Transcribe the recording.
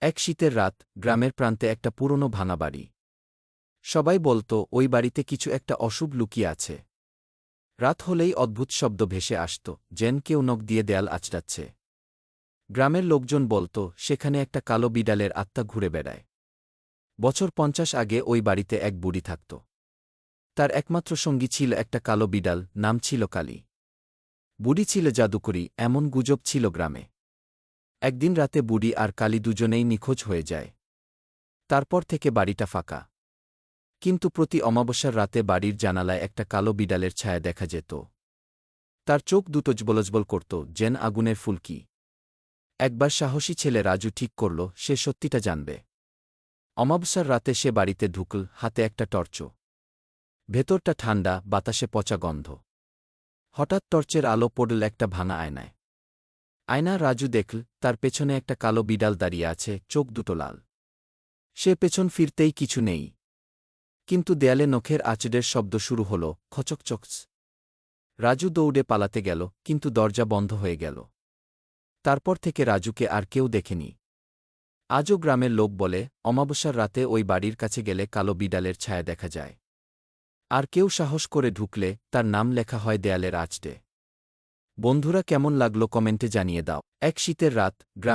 এক শীতের রাত, গ্রামের প্রান্তে একটা পুরনো ভাঙা বাড়ি। সবাই বলত ওই বাড়িতে কিছু একটা অশুভ লুকিয়ে আছে। রাত হলেই অদ্ভুত শব্দ ভেসে আসত, যেন কেউ নখ দিয়ে দেয়াল আঁচড়াচ্ছে। গ্রামের লোকজন বলত সেখানে একটা কালো বিড়ালের আত্মা ঘুরে বেড়ায়। বছর ৫০ আগে ওই বাড়িতে এক বুড়ি থাকত। তার একমাত্র সঙ্গী ছিল একটা কালো বিড়াল, নাম ছিল কালী। বুড়ি ছিল জাদুকরী, এমন গুজব ছিল গ্রামে। একদিন রাতে বুড়ি আর কালী দুজনেই নিখোঁজ হয়ে যায়। তারপর থেকে বাড়িটা ফাঁকা। কিন্তু প্রতি অমাবস্যার রাতে বাড়ির জানালায় একটা কালো বিড়ালের ছায়া দেখা যেত। তার চোখ দুটো জ্বলজ্বল করত, যেন আগুনের ফুলকি। একবার সাহসী ছেলে রাজু ঠিক করল সে সত্যিটা জানবে। অমাবস্যার রাতে সে বাড়িতে ঢুকল, হাতে একটা টর্চ। ভেতরটা ঠান্ডা, বাতাসে পচা গন্ধ। হঠাৎ টর্চের আলো পড়ল একটা ভাঙা আয়নায়। রাজু দেখল তার পেছনে একটা কালো বিড়াল দাঁড়িয়ে আছে, চোখ দুটো লাল। সে পেছন ফিরতেই কিছু নেই। কিন্তু দেয়ালে নখের আঁচড়ের শব্দ শুরু হল, খচকচকস। রাজু দৌড়ে পালাতে গেল, কিন্তু দরজা বন্ধ হয়ে গেল। তারপর থেকে রাজুকে আর কেউ দেখেনি। আজও গ্রামের লোক বলে অমাবস্যার রাতে ওই বাড়ির কাছে গেলে কালো বিড়ালের ছায়া দেখা যায়। আর কেউ সাহস করে ঢুকলে তার নাম লেখা হয় দেয়ালের আঁচড়ে। বন্ধুরা, কেমন লাগলো কমেন্টে জানিয়ে দাও। এক শীতের রাত, গ্রামে